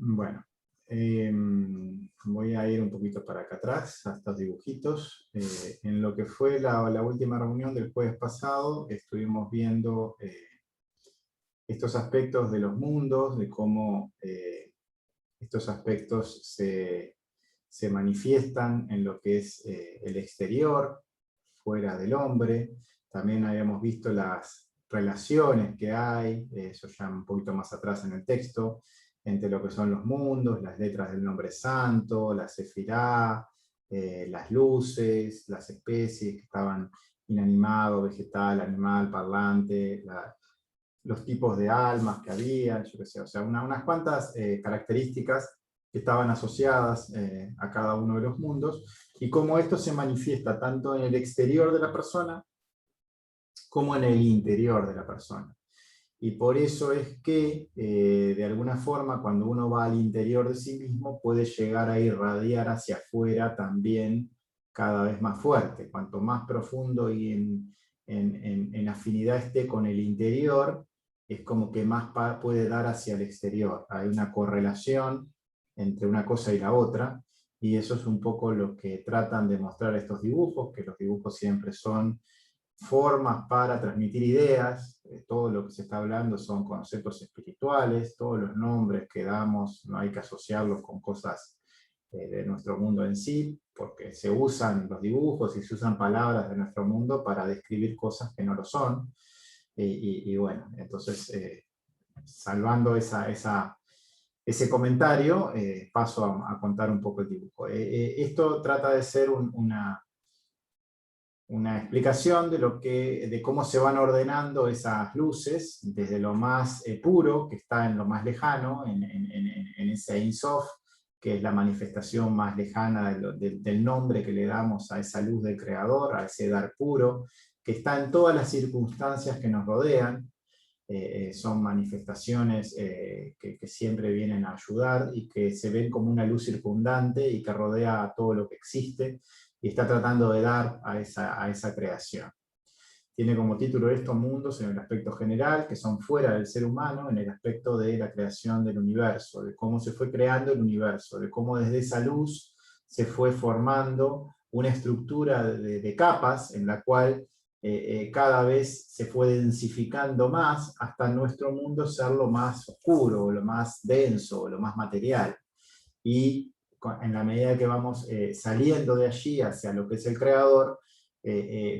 Bueno, voy a ir un poquito para acá atrás, a estos dibujitos. En lo que fue la última reunión del jueves pasado, estuvimos viendo estos aspectos de los mundos, de cómo estos aspectos se manifiestan en lo que es el exterior, fuera del hombre. También habíamos visto las relaciones que hay, eso ya un poquito más atrás en el texto, entre lo que son los mundos, las letras del nombre santo, la sefirá, las luces, las especies que estaban inanimado, vegetal, animal, parlante, los tipos de almas que había, yo qué sé, o sea, unas cuantas características que estaban asociadas a cada uno de los mundos, y cómo esto se manifiesta tanto en el exterior de la persona como en el interior de la persona. Y por eso es que, de alguna forma, cuando uno va al interior de sí mismo, puede llegar a irradiar hacia afuera también cada vez más fuerte. Cuanto más profundo y en afinidad esté con el interior, es como que más puede dar hacia el exterior. Hay una correlación entre una cosa y la otra, y eso es un poco lo que tratan de mostrar estos dibujos, que los dibujos siempre son formas para transmitir ideas. Todo lo que se está hablando son conceptos espirituales, todos los nombres que damos no hay que asociarlos con cosas de nuestro mundo en sí, porque se usan los dibujos y se usan palabras de nuestro mundo para describir cosas que no lo son. Y bueno, entonces, salvando ese comentario, paso a contar un poco el dibujo. Esto trata de ser una explicación de cómo se van ordenando esas luces, desde lo más puro, que está en lo más lejano, en ese Ein Sof, que es la manifestación más lejana del nombre que le damos a esa luz del Creador, a ese dar puro, que está en todas las circunstancias que nos rodean. Son manifestaciones que siempre vienen a ayudar y que se ven como una luz circundante y que rodea a todo lo que existe, y está tratando de dar a esa creación. Tiene como título estos mundos en el aspecto general, que son fuera del ser humano, en el aspecto de la creación del universo, de cómo se fue creando el universo, de cómo desde esa luz se fue formando una estructura de capas en la cual cada vez se fue densificando más hasta nuestro mundo ser lo más oscuro, lo más denso, lo más material. Y en la medida que vamos saliendo de allí hacia lo que es el Creador,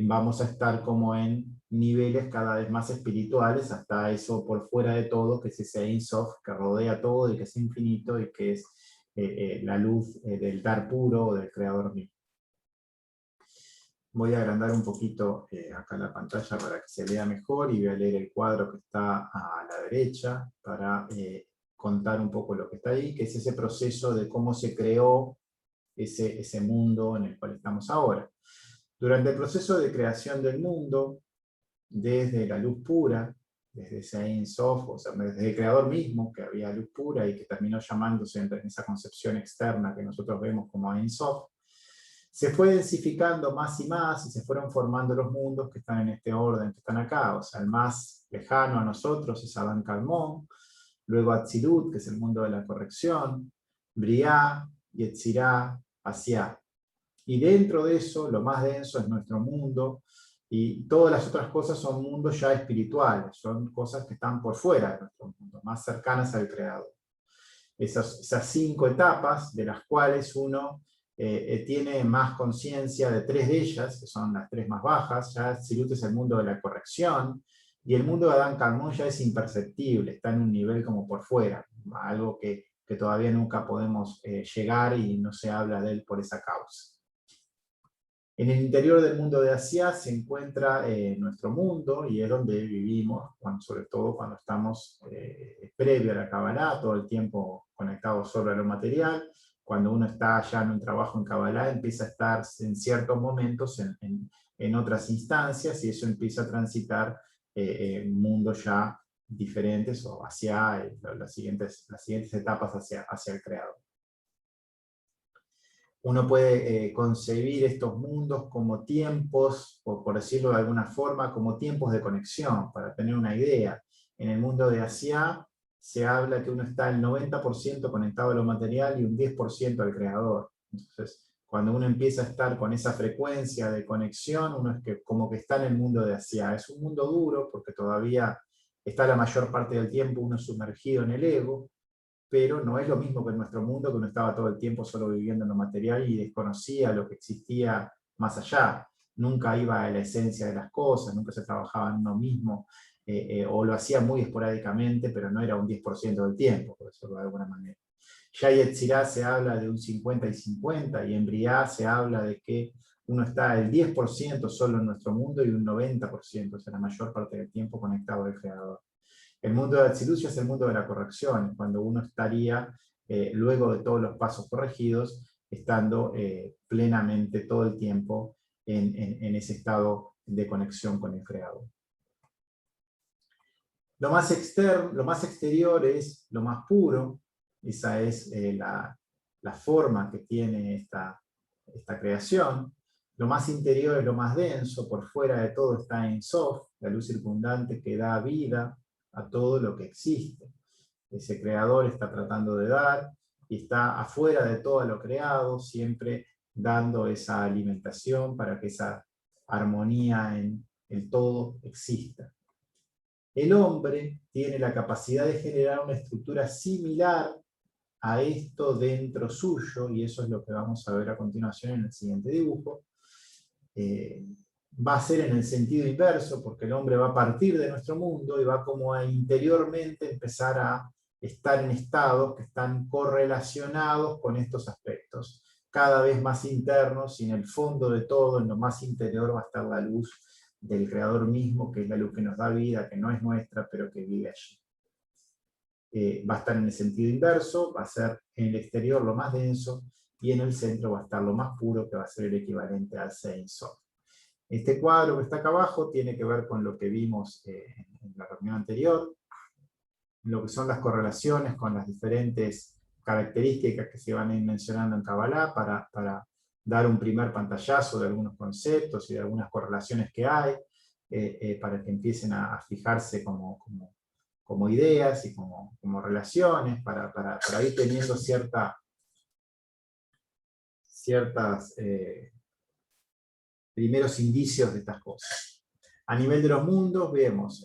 vamos a estar como en niveles cada vez más espirituales, hasta eso por fuera de todo, que es ese Ein Sof, que rodea todo y que es infinito y que es la luz del dar puro o del Creador mismo. Voy a agrandar un poquito acá la pantalla para que se vea mejor, y voy a leer el cuadro que está a la derecha para contar un poco lo que está ahí, que es ese proceso de cómo se creó ese mundo en el cual estamos ahora. Durante el proceso de creación del mundo, desde la luz pura, desde ese Ein Sof, o sea, desde el Creador mismo, que había luz pura y que terminó llamándose en esa concepción externa que nosotros vemos como Ein Sof, se fue densificando más y más, y se fueron formando los mundos que están en este orden, que están acá. O sea, el más lejano a nosotros es Adán Kalmón, luego Atzilut, que es el mundo de la corrección, Briá, Yetzirá, Asiá. Y dentro de eso, lo más denso es nuestro mundo, y todas las otras cosas son mundos ya espirituales, son cosas que están por fuera de nuestro mundo, más cercanas al Creador. Esas 5 etapas, de las cuales uno tiene más conciencia de 3 de ellas, que son las 3 más bajas. Ya Tzilut es el mundo de la corrección, y el mundo de Adán Kalmón ya es imperceptible, está en un nivel como por fuera, algo que todavía nunca podemos llegar, y no se habla de él por esa causa. En el interior del mundo de Asia se encuentra nuestro mundo, y es donde vivimos, sobre todo cuando estamos previo a la Kabbalah, todo el tiempo conectados solo a lo material. Cuando uno está ya en un trabajo en Kabbalah, empieza a estar en ciertos momentos en otras instancias, y eso empieza a transitar mundos ya diferentes, o hacia las siguientes etapas hacia el Creador. Uno puede concebir estos mundos como tiempos, o por decirlo de alguna forma, como tiempos de conexión, para tener una idea. En el mundo de Asia se habla que uno está el 90% conectado a lo material y un 10% al creador. Entonces, cuando uno empieza a estar con esa frecuencia de conexión, uno es que, como que está en el mundo de Asia. Es un mundo duro porque todavía está la mayor parte del tiempo uno sumergido en el ego, pero no es lo mismo que en nuestro mundo, que uno estaba todo el tiempo solo viviendo en lo material y desconocía lo que existía más allá. Nunca iba a la esencia de las cosas, nunca se trabajaba en uno mismo, o lo hacía muy esporádicamente, pero no era un 10% del tiempo, por decirlo de alguna manera. Ya en Yetzirah se habla de un 50 y 50, y en Briá se habla de que uno está el 10% solo en nuestro mundo y un 90%, o sea, la mayor parte del tiempo conectado al Creador. El mundo de Atzilut es el mundo de la corrección, cuando uno estaría, luego de todos los pasos corregidos, estando plenamente todo el tiempo en ese estado de conexión con el Creador. Lo más externo, lo más exterior es lo más puro. Esa es la forma que tiene esta creación. Lo más interior es lo más denso, por fuera de todo está Ein Sof, la luz circundante que da vida a todo lo que existe. Ese creador está tratando de dar y está afuera de todo lo creado, siempre dando esa alimentación para que esa armonía en el todo exista. El hombre tiene la capacidad de generar una estructura similar a esto dentro suyo, y eso es lo que vamos a ver a continuación en el siguiente dibujo. Va a ser en el sentido inverso, porque el hombre va a partir de nuestro mundo y va como a interiormente empezar a estar en estados que están correlacionados con estos aspectos, cada vez más internos, y en el fondo de todo, en lo más interior, va a estar la luz del Creador mismo, que es la luz que nos da vida, que no es nuestra, pero que vive allí. Va a estar en el sentido inverso, va a ser en el exterior lo más denso, y en el centro va a estar lo más puro, que va a ser el equivalente al Ein Sof. Este cuadro que está acá abajo tiene que ver con lo que vimos en la reunión anterior, lo que son las correlaciones con las diferentes características que se van a ir mencionando en Kabbalah para dar un primer pantallazo de algunos conceptos y de algunas correlaciones que hay, para que empiecen a fijarse como ideas y como relaciones, para ir teniendo ciertas primeros indicios de estas cosas. A nivel de los mundos, vemos,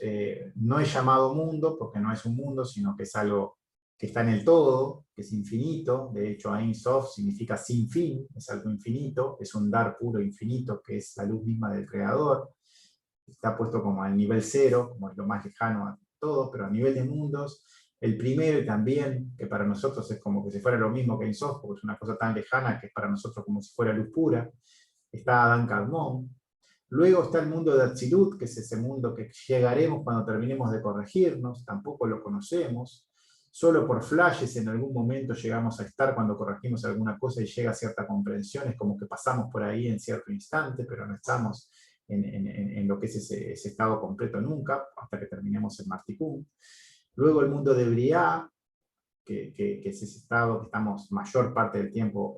no es llamado mundo porque no es un mundo, sino que es algo que está en el todo, que es infinito. De hecho, Ein Sof significa sin fin, es algo infinito, es un dar puro infinito, que es la luz misma del Creador. Está puesto como al nivel cero, como es lo más lejano a todo, pero a nivel de mundos, el primero también, que para nosotros es como que si fuera lo mismo que Ein Sof, porque es una cosa tan lejana que es para nosotros como si fuera luz pura. Está Adán Kadmon. Luego está el mundo de Atzilut, que es ese mundo que llegaremos cuando terminemos de corregirnos, tampoco lo conocemos. Solo por flashes en algún momento llegamos a estar cuando corregimos alguna cosa y llega cierta comprensión, es como que pasamos por ahí en cierto instante, pero no estamos en lo que es ese estado completo nunca, hasta que terminemos el Martikun. Luego el mundo de Briá, que es ese estado que estamos mayor parte del tiempo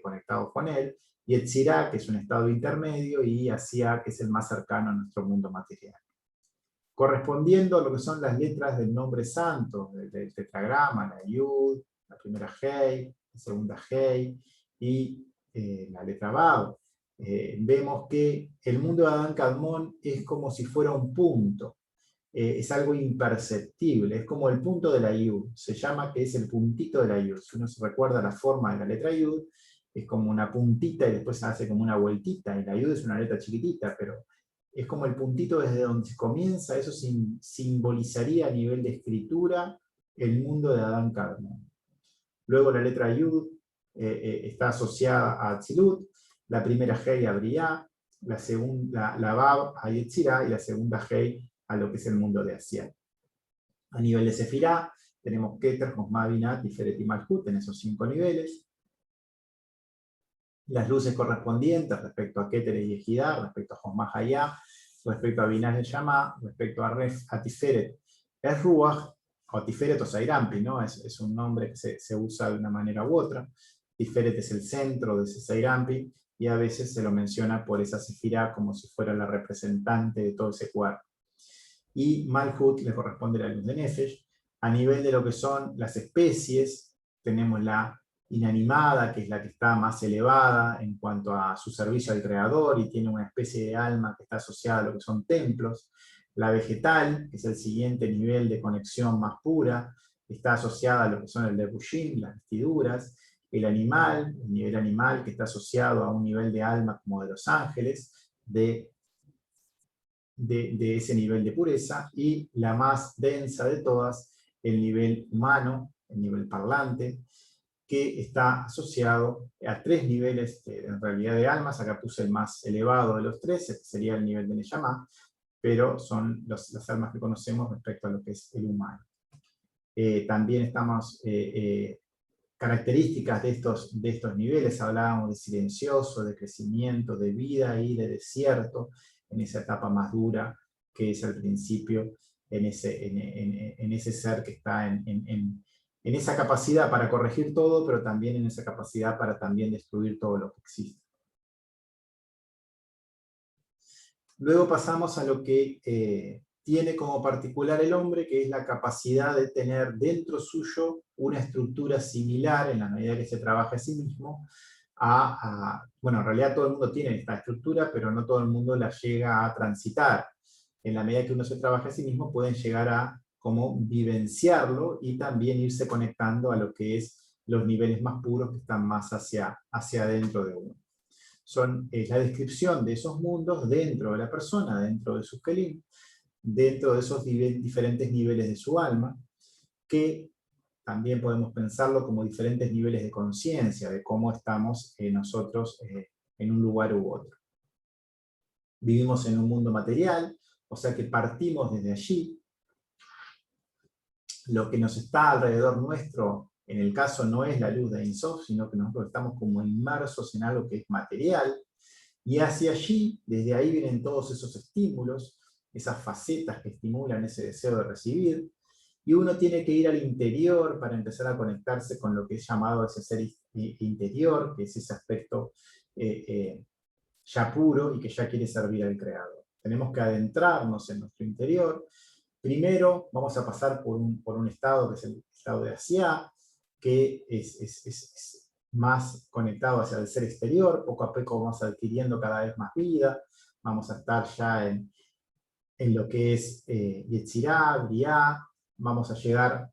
conectados con él, y Yetzirah, que es un estado intermedio, y Asiá, que es el más cercano a nuestro mundo material. Correspondiendo a lo que son las letras del nombre santo, del tetragrama, la Yud, la primera Hei, la segunda Hei, y la letra Vav, vemos que el mundo de Adán Kadmon es como si fuera un punto. Es algo imperceptible, es como el punto de la Yud, se llama que es el puntito de la Yud. Si uno se recuerda la forma de la letra Yud, es como una puntita y después se hace como una vueltita, y la Yud es una letra chiquitita, pero es como el puntito desde donde comienza. Eso simbolizaría a nivel de escritura el mundo de Adán Kadmon. Luego la letra Yud está asociada a Atzilut, la primera Hei a Briá, la segunda, la Vav a Yetzirah, y la segunda Hei a lo que es el mundo de Asiá. A nivel de Sefirá, tenemos Keter, Josma, Binah, Tiferet y Malhut en esos 5 niveles. Las luces correspondientes respecto a Keter y Yehidá, respecto a Josma Hayá, respecto a Binah y Yamá, respecto a Tiferet es Ruach, o Tiferet o Seirampi, ¿no? Es un nombre que se usa de una manera u otra. Tiferet es el centro de ese Seirampi, y a veces se lo menciona por esa Sefirá como si fuera la representante de todo ese cuerpo. Y Malhut le corresponde la luz de Nefesh. A nivel de lo que son las especies, tenemos la inanimada, que es la que está más elevada en cuanto a su servicio al creador y tiene una especie de alma que está asociada a lo que son templos. La vegetal, que es el siguiente nivel de conexión más pura, está asociada a lo que son el Debushim, las vestiduras. El animal, el nivel animal, que está asociado a un nivel de alma como de los ángeles, de ese nivel de pureza. Y la más densa de todas, el nivel humano, el nivel parlante, que está asociado a 3 niveles en realidad de almas. Acá puse el más elevado de los 3, este sería el nivel de Neyamá, pero son las almas que conocemos respecto a lo que es el humano. También estamos, características de estos niveles, hablábamos de silencioso, de crecimiento, de vida y de desierto, en esa etapa más dura que es al principio, en ese ser que está en esa capacidad para corregir todo, pero también en esa capacidad para también destruir todo lo que existe. Luego pasamos a lo que tiene como particular el hombre, que es la capacidad de tener dentro suyo una estructura similar, en la medida que se trabaja a sí mismo, bueno, en realidad todo el mundo tiene esta estructura, pero no todo el mundo la llega a transitar. En la medida que uno se trabaja a sí mismo, pueden llegar a como vivenciarlo y también irse conectando a lo que es los niveles más puros que están más hacia adentro de uno. Son la descripción de esos mundos dentro de la persona, dentro de sus kelim, dentro de esos diferentes niveles de su alma, que también podemos pensarlo como diferentes niveles de conciencia, de cómo estamos nosotros en un lugar u otro. Vivimos en un mundo material, o sea que partimos desde allí. Lo que nos está alrededor nuestro, en el caso no es la luz de Ein Sof, sino que nosotros estamos como inmersos en algo que es material, y hacia allí, desde ahí vienen todos esos estímulos, esas facetas que estimulan ese deseo de recibir, y uno tiene que ir al interior para empezar a conectarse con lo que es llamado ese ser interior, que es ese aspecto ya puro y que ya quiere servir al Creador. Tenemos que adentrarnos en nuestro interior. Primero vamos a pasar por un estado que es el estado de Asiá, que es más conectado hacia el ser exterior. Poco a poco vamos adquiriendo cada vez más vida, vamos a estar ya en lo que es Yetzirah, Briá, vamos a llegar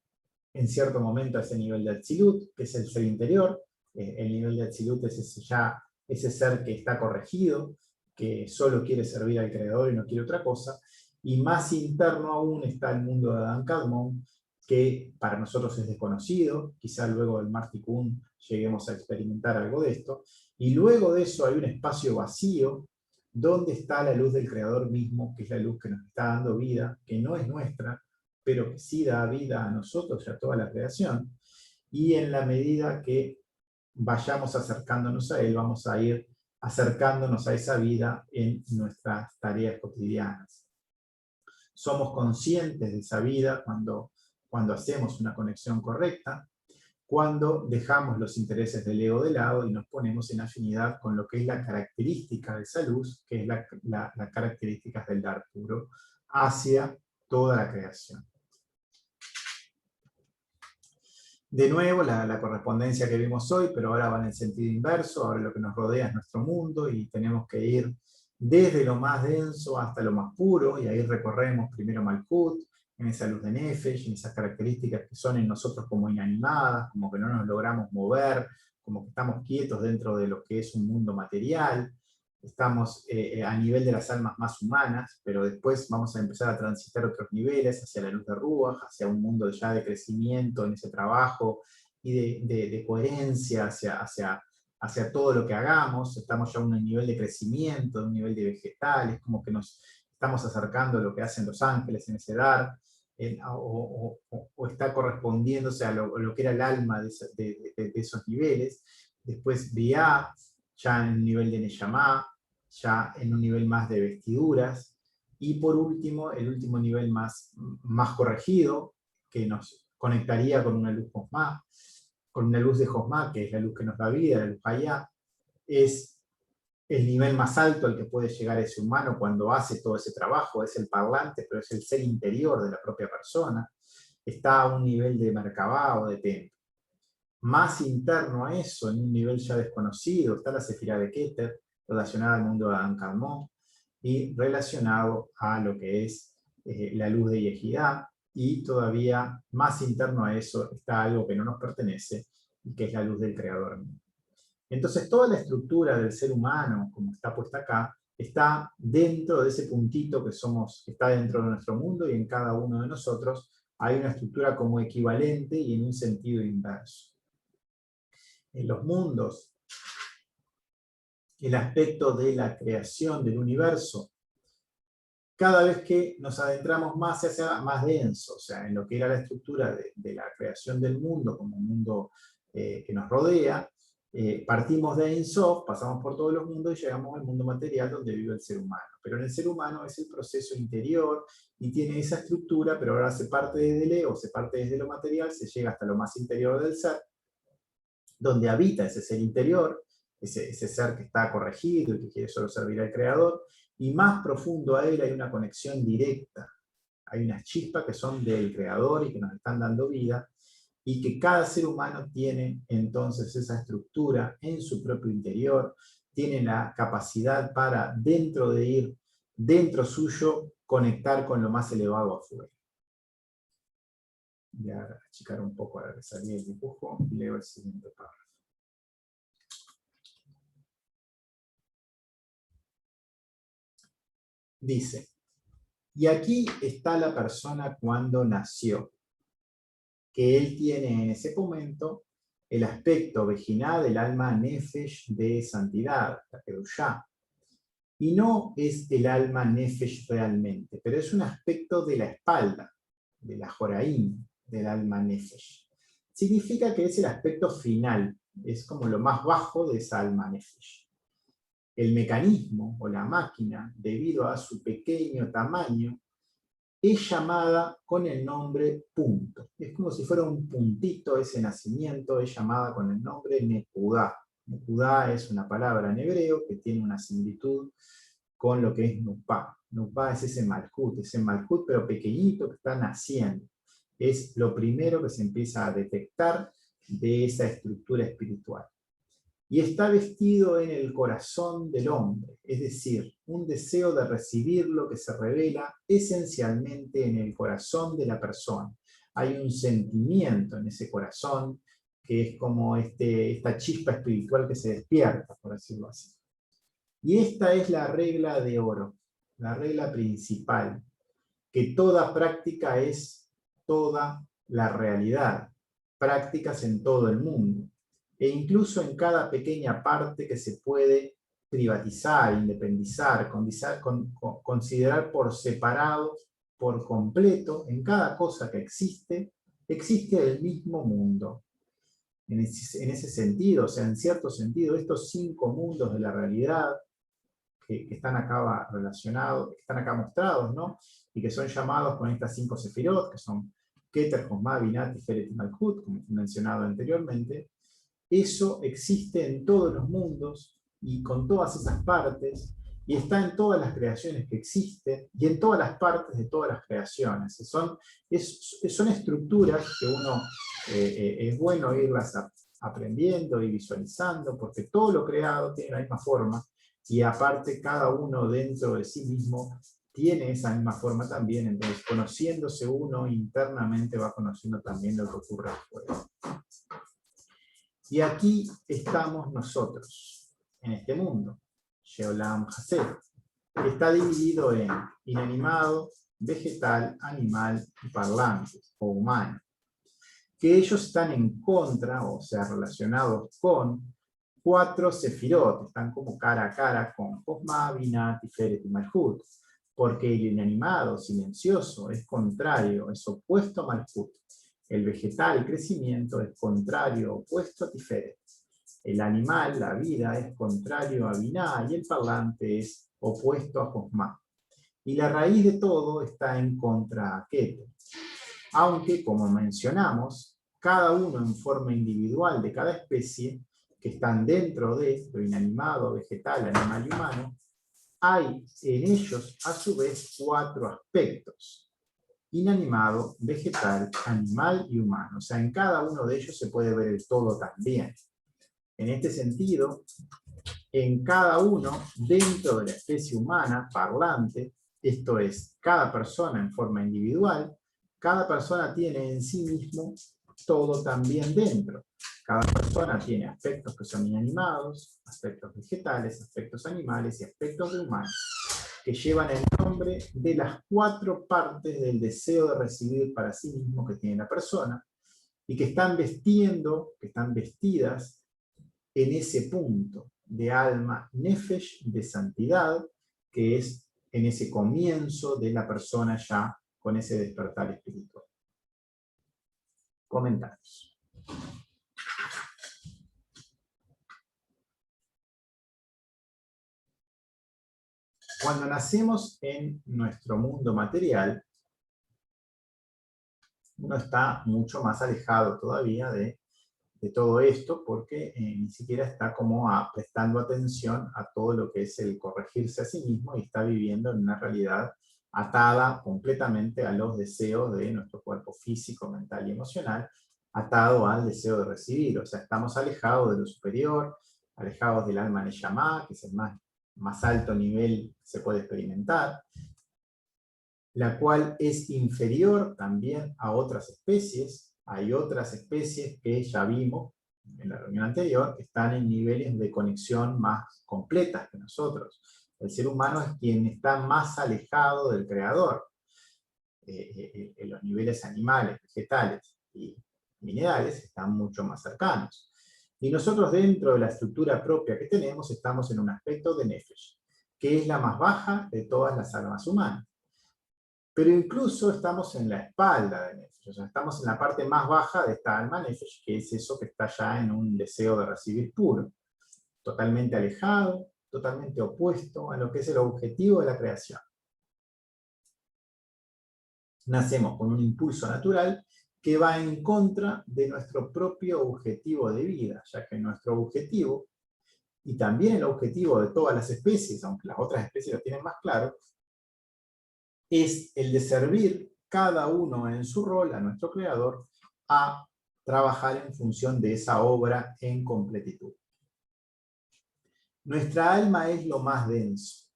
en cierto momento a ese nivel de Atzilut, que es el ser interior. El nivel de Atzilut es ese ser que está corregido, que solo quiere servir al Creador y no quiere otra cosa. Y más interno aún está el mundo de Adán Kadmon, que para nosotros es desconocido, quizá luego del Mar Tikkun lleguemos a experimentar algo de esto, y luego de eso hay un espacio vacío, donde está la luz del Creador mismo, que es la luz que nos está dando vida, que no es nuestra, pero que sí da vida a nosotros y a toda la creación, y en la medida que vayamos acercándonos a Él, vamos a ir acercándonos a esa vida en nuestras tareas cotidianas. Somos conscientes de esa vida cuando hacemos una conexión correcta, cuando dejamos los intereses del ego de lado y nos ponemos en afinidad con lo que es la característica de esa luz, que es la característica del dar puro, hacia toda la creación. De nuevo, la correspondencia que vimos hoy, pero ahora va en el sentido inverso. Ahora lo que nos rodea es nuestro mundo y tenemos que ir desde lo más denso hasta lo más puro, y ahí recorremos primero Malkut, en esa luz de Nefesh, en esas características que son en nosotros como inanimadas, como que no nos logramos mover, como que estamos quietos dentro de lo que es un mundo material. Estamos a nivel de las almas más humanas, pero después vamos a empezar a transitar otros niveles hacia la luz de Ruach, hacia un mundo ya de crecimiento en ese trabajo y de coherencia hacia todo lo que hagamos. Estamos ya a un nivel de crecimiento, a un nivel de vegetales, como que nos estamos acercando a lo que hacen los ángeles en ese dar, o está correspondiéndose a lo que era el alma de esos niveles. Después Briá, ya en un nivel de Neyamá, ya en un nivel más de vestiduras, y por último, el último nivel más corregido, que nos conectaría con una luz Josmá, con una luz de Josmá, que es la luz que nos da vida, la luz Hayá, es el nivel más alto al que puede llegar ese humano cuando hace todo ese trabajo, es el parlante, pero es el ser interior de la propia persona. está a un nivel de Merkabah o de templo. Más interno a eso, en un nivel ya desconocido, está la Sefirá de Keter, relacionada al mundo de Adán y relacionado a lo que es la luz de Yehidá, y todavía más interno a eso está algo que no nos pertenece, y que es la luz del Creador. Entonces toda la estructura del ser humano, como está puesta acá, está dentro de ese puntito que está dentro de nuestro mundo, y en cada uno de nosotros hay una estructura como equivalente y en un sentido inverso. En los mundos, el aspecto de la creación del universo, cada vez que nos adentramos más se hace más denso, o sea, en lo que era la estructura de la creación del mundo, como un mundo que nos rodea, partimos de Ein Sof, pasamos por todos los mundos y llegamos al mundo material donde vive el ser humano. Pero en el ser humano es el proceso interior y tiene esa estructura, pero ahora se parte desde el ego, se parte desde lo material, se llega hasta lo más interior del ser, donde habita ese ser interior, ese ser que está corregido y que quiere solo servir al Creador, y más profundo a él hay una conexión directa. Hay unas chispas que son del Creador y que nos están dando vida, y que cada ser humano tiene entonces esa estructura en su propio interior, tiene la capacidad para, dentro de ir, dentro suyo, conectar con lo más elevado afuera. Voy a achicar un poco a la que salía el dibujo y leo el siguiente párrafo. Dice, y aquí está la persona cuando nació, que él tiene en ese momento el aspecto vejiná del alma nefesh de santidad, la kedushá. Y no es el alma nefesh realmente, pero es un aspecto de la espalda, de la joraín, del alma nefesh. Significa que es el aspecto final, es como lo más bajo de esa alma nefesh. El mecanismo o la máquina, debido a su pequeño tamaño, es llamada con el nombre punto. Es como si fuera un puntito ese nacimiento, es llamada con el nombre Nekudá. Nekudá es una palabra en hebreo que tiene una similitud con lo que es Nupá. Nupá es ese malhut pero pequeñito que está naciendo. Es lo primero que se empieza a detectar de esa estructura espiritual. Y está vestido en el corazón del hombre, es decir, un deseo de recibir lo que se revela esencialmente en el corazón de la persona. Hay un sentimiento en ese corazón que es como esta chispa espiritual que se despierta, por decirlo así. Y esta es la regla de oro, la regla principal, que toda práctica es toda la realidad, prácticas en todo el mundo, e incluso en cada pequeña parte que se puede privatizar, independizar, considerar por separado, por completo, en cada cosa que existe, existe el mismo mundo. En ese sentido, o sea, en cierto sentido, estos 5 mundos de la realidad que están acá relacionados, que están acá mostrados, ¿no? Y que son llamados con estas 5 sefirot, que son Keter, Josma, Binah, Tiferet y Malhut, como mencionado anteriormente. Eso existe en todos los mundos y con todas esas partes, y está en todas las creaciones que existen y en todas las partes de todas las creaciones. Son estructuras que uno es bueno irlas aprendiendo y visualizando, porque todo lo creado tiene la misma forma, y aparte cada uno dentro de sí mismo tiene esa misma forma también. Entonces, conociéndose uno internamente, va conociendo también lo que ocurre afuera. Y aquí estamos nosotros, en este mundo, Sheolam Hased, que está dividido en inanimado, vegetal, animal y parlante, o humano, que ellos están en contra, o sea, relacionados con 4 sefirot, están como cara a cara con Josma, Binah, Tiferet y Malhut, porque el inanimado, silencioso, es contrario, es opuesto a Malhut. El vegetal, el crecimiento, es contrario, opuesto a Tiferet. El animal, la vida, es contrario a Binah, y el parlante es opuesto a Josma. Y la raíz de todo está en contra a Keter. Aunque, como mencionamos, cada uno en forma individual de cada especie, que están dentro de lo inanimado, vegetal, animal y humano, hay en ellos, a su vez, 4 aspectos. inanimado, vegetal, animal y humano. O sea, en cada uno de ellos se puede ver el todo también. En este sentido, en cada uno, dentro de la especie humana parlante, esto es, cada persona en forma individual, cada persona tiene en sí mismo todo también dentro. Cada persona tiene aspectos que son inanimados, aspectos vegetales, aspectos animales y aspectos de humanos, que llevan el nombre de las 4 partes del deseo de recibir para sí mismo que tiene la persona, y que están vestidas en ese punto de alma, nefesh, de santidad, que es en ese comienzo de la persona ya con ese despertar espiritual. Comentarios. Cuando nacemos en nuestro mundo material, uno está mucho más alejado todavía de todo esto, porque ni siquiera está como prestando atención a todo lo que es el corregirse a sí mismo, y está viviendo en una realidad atada completamente a los deseos de nuestro cuerpo físico, mental y emocional, atado al deseo de recibir. O sea, estamos alejados de lo superior, alejados del alma Neyamá, que es el más alto nivel que se puede experimentar, la cual es inferior también a otras especies. Hay otras especies que ya vimos en la reunión anterior, que están en niveles de conexión más completas que nosotros. El ser humano es quien está más alejado del Creador. En los niveles animales, vegetales y minerales están mucho más cercanos. Y nosotros, dentro de la estructura propia que tenemos, estamos en un aspecto de Nefesh, que es la más baja de todas las almas humanas. Pero incluso estamos en la espalda de Nefesh, o sea, estamos en la parte más baja de esta alma Nefesh, que es eso que está ya en un deseo de recibir puro, totalmente alejado, totalmente opuesto a lo que es el objetivo de la creación. Nacemos con un impulso natural que va en contra de nuestro propio objetivo de vida, ya que nuestro objetivo, y también el objetivo de todas las especies, aunque las otras especies lo tienen más claro, es el de servir cada uno en su rol a nuestro Creador, a trabajar en función de esa obra en completitud. Nuestra alma es lo más denso,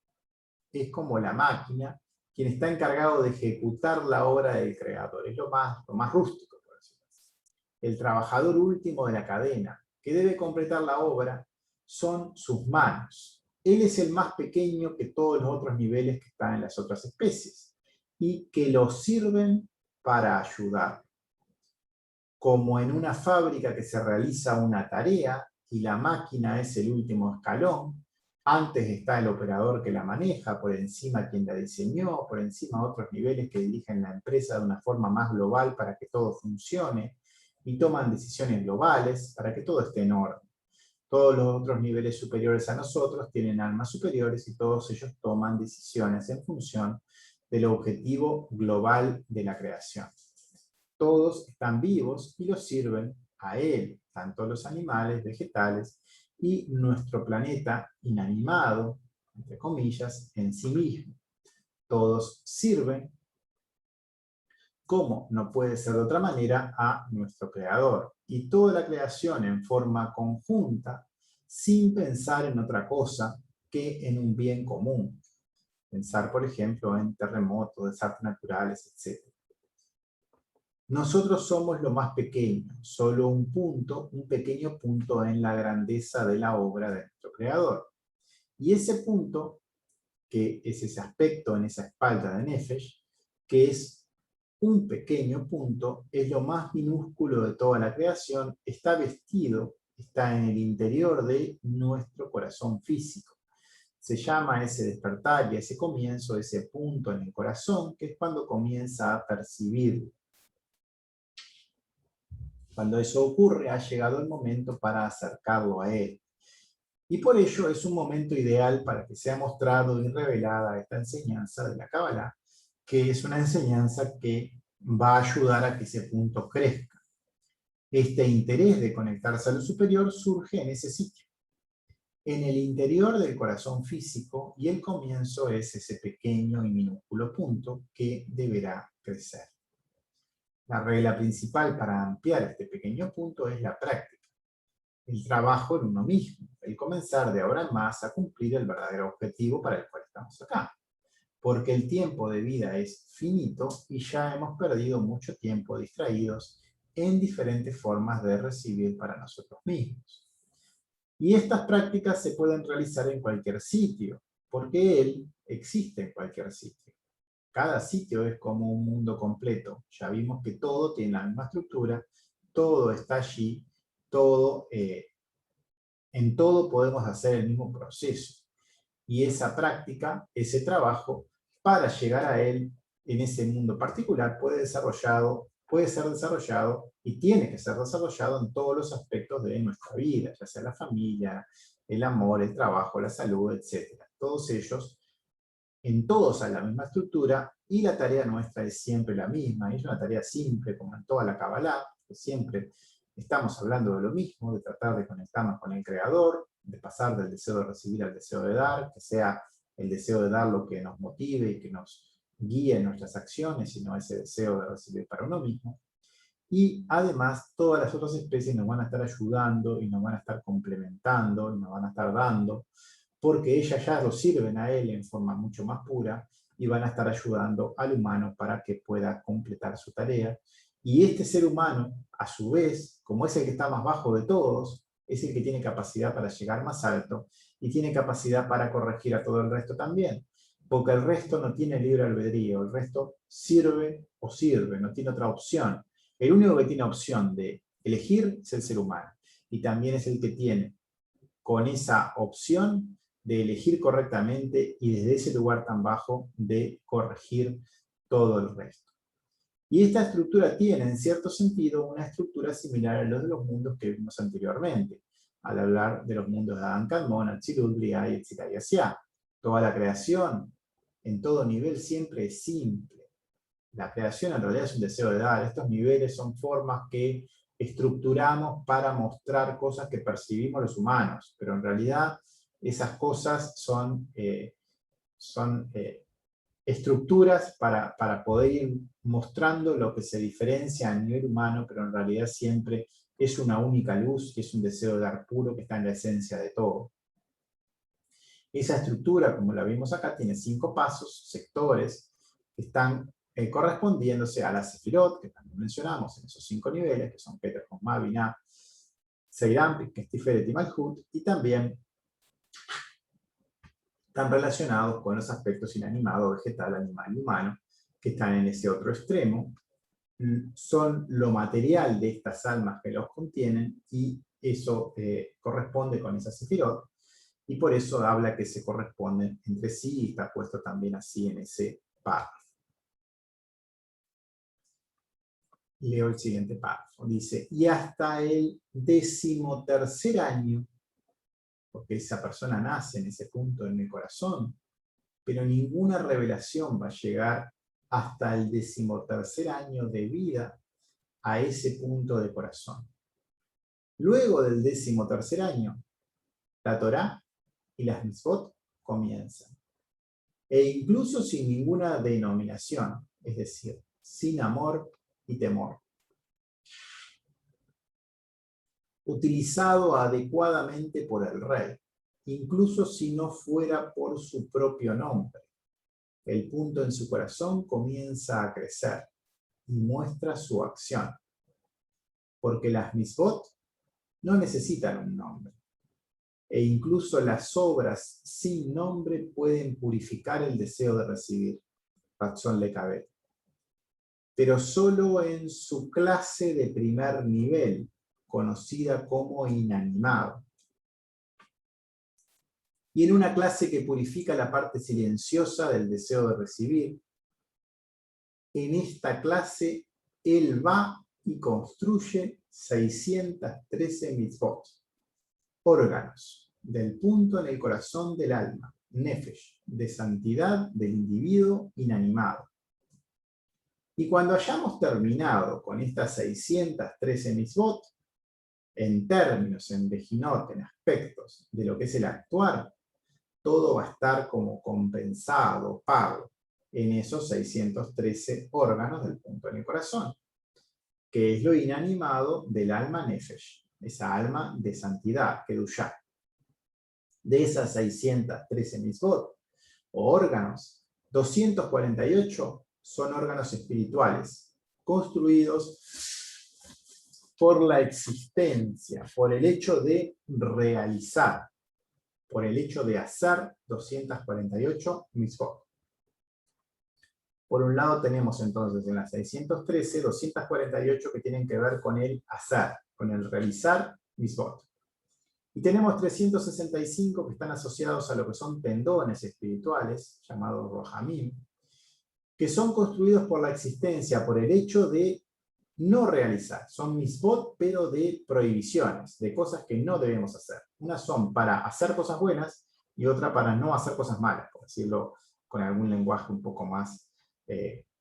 es como la máquina, quien está encargado de ejecutar la obra del Creador, es lo más rústico, por decirlo así. El trabajador último de la cadena, que debe completar la obra, son sus manos. Él es el más pequeño que todos los otros niveles que están en las otras especies, y que los sirven para ayudar. Como en una fábrica que se realiza una tarea y la máquina es el último escalón, antes está el operador que la maneja, por encima quien la diseñó, por encima otros niveles que dirigen la empresa de una forma más global para que todo funcione, y toman decisiones globales para que todo esté en orden. Todos los otros niveles superiores a nosotros tienen almas superiores, y todos ellos toman decisiones en función del objetivo global de la creación. Todos están vivos y los sirven a él, tanto los animales, vegetales y nuestro planeta inanimado, entre comillas, en sí mismo. Todos sirven, como no puede ser de otra manera, a nuestro Creador. Y toda la creación en forma conjunta, sin pensar en otra cosa que en un bien común. Pensar, por ejemplo, en terremotos, desastres naturales, etc. Nosotros somos lo más pequeño, solo un pequeño punto en la grandeza de la obra de nuestro Creador. Y ese punto, que es ese aspecto en esa espalda de Nefesh, que es un pequeño punto, es lo más minúsculo de toda la creación, está vestido, está en el interior de nuestro corazón físico. Se llama ese despertar y ese comienzo, ese punto en el corazón, que es cuando comienza a percibir. Cuando eso ocurre, ha llegado el momento para acercarlo a él. Y por ello es un momento ideal para que sea mostrado y revelada esta enseñanza de la Kabbalah, que es una enseñanza que va a ayudar a que ese punto crezca. Este interés de conectarse a lo superior surge en ese sitio, en el interior del corazón físico, y el comienzo es ese pequeño y minúsculo punto que deberá crecer. La regla principal para ampliar este pequeño punto es la práctica, el trabajo en uno mismo, el comenzar de ahora en más a cumplir el verdadero objetivo para el cual estamos acá. Porque el tiempo de vida es finito y ya hemos perdido mucho tiempo distraídos en diferentes formas de recibir para nosotros mismos. Y estas prácticas se pueden realizar en cualquier sitio, porque Él existe en cualquier sitio. Cada sitio es como un mundo completo. Ya vimos que todo tiene la misma estructura, todo está allí, en todo podemos hacer el mismo proceso. Y esa práctica, ese trabajo, para llegar a él en ese mundo particular puede ser desarrollado y tiene que ser desarrollado en todos los aspectos de nuestra vida, ya sea la familia, el amor, el trabajo, la salud, etc. Todos ellos, en todos a la misma estructura, y la tarea nuestra es siempre la misma. Es una tarea simple, como en toda la Kabbalah, que siempre estamos hablando de lo mismo, de tratar de conectarnos con el Creador, de pasar del deseo de recibir al deseo de dar, que sea el deseo de dar lo que nos motive y que nos guíe en nuestras acciones, sino ese deseo de recibir para uno mismo. Y además, todas las otras especies nos van a estar ayudando y nos van a estar complementando y nos van a estar dando, porque ellas ya lo sirven a él en forma mucho más pura y van a estar ayudando al humano para que pueda completar su tarea. Y este ser humano, a su vez, como es el que está más bajo de todos, es el que tiene capacidad para llegar más alto y tiene capacidad para corregir a todo el resto también. Porque el resto no tiene libre albedrío, el resto sirve o sirve, no tiene otra opción. El único que tiene opción de elegir es el ser humano. Y también es el que tiene, con esa opción, de elegir correctamente y desde ese lugar tan bajo de corregir todo el resto. Y esta estructura tiene, en cierto sentido, una estructura similar a los de los mundos que vimos anteriormente, al hablar de los mundos de Adán Kadmon, Atzilut, Briah, Yetzirah y Asiá. Toda la creación, en todo nivel, siempre es simple. La creación en realidad es un deseo de dar. Estos niveles son formas que estructuramos para mostrar cosas que percibimos los humanos, pero en realidad esas cosas son estructuras para poder ir mostrando lo que se diferencia a nivel humano, pero en realidad siempre es una única luz, que es un deseo de dar puro que está en la esencia de todo. Esa estructura, como la vimos acá, tiene 5 pasos, sectores, que están correspondiéndose a la Sefirot, que también mencionamos en esos 5 niveles, que son Keter, Jochma, Binah, Seiram, que es Tiferet y Malhut, y también están relacionados con los aspectos inanimado, vegetal, animal y humano, que están en ese otro extremo. Son lo material de estas almas que los contienen, y eso corresponde con esa Sefirot, y por eso habla que se corresponden entre sí, y está puesto también así en ese párrafo. Leo el siguiente párrafo. Dice, y hasta el 13º año, porque esa persona nace en ese punto en el corazón, pero ninguna revelación va a llegar hasta el 13º año de vida a ese punto de corazón. Luego del 13º año, la Torá y las mitzvot comienzan. E incluso sin ninguna denominación, es decir, sin amor y temor. Utilizado adecuadamente por el rey, incluso si no fuera por su propio nombre. El punto en su corazón comienza a crecer y muestra su acción. Porque las mitzvot no necesitan un nombre. E incluso las obras sin nombre pueden purificar el deseo de recibir, Ratzon Lekabet, pero solo en su clase de primer nivel, conocida como inanimado. Y en una clase que purifica la parte silenciosa del deseo de recibir, en esta clase él va y construye 613 mitzvot, órganos del punto en el corazón del alma, nefesh, de santidad del individuo inanimado. Y cuando hayamos terminado con estas 613 mitzvot, en términos, en vejinot, en aspectos de lo que es el actuar, todo va a estar como compensado, pago. en esos 613 órganos del punto en el corazón, que es lo inanimado del alma nefesh, esa alma de santidad, kedushá. De esas 613 mitzvot, o órganos, 248 son órganos espirituales, construidos por la existencia, por el hecho de realizar, por el hecho de hacer 248 mitzvot. Por un lado tenemos entonces en las 613, 248 que tienen que ver con el hacer, con el realizar mitzvot. Y tenemos 365 que están asociados a lo que son tendones espirituales, llamados rohamim, que son construidos por la existencia, por el hecho de no realizar. Son mitzvot, pero de prohibiciones, de cosas que no debemos hacer. Unas son para hacer cosas buenas y otra para no hacer cosas malas, por decirlo con algún lenguaje un poco más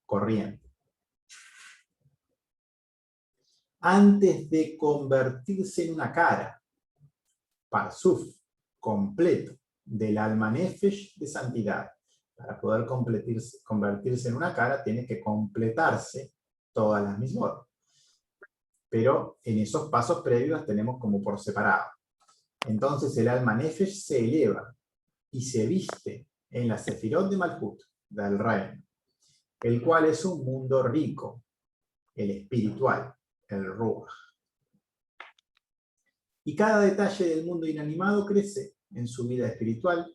corriente. Antes de convertirse en una cara, parsuf, completo, del alma nefesh de santidad, para poder convertirse en una cara, tiene que completarse todas las mismot. Pero en esos pasos previos las tenemos como por separado. Entonces el alma nefesh se eleva y se viste en la sefirot de Malkut, del reino, el cual es un mundo rico, el espiritual, el ruach. Y cada detalle del mundo inanimado crece en su vida espiritual.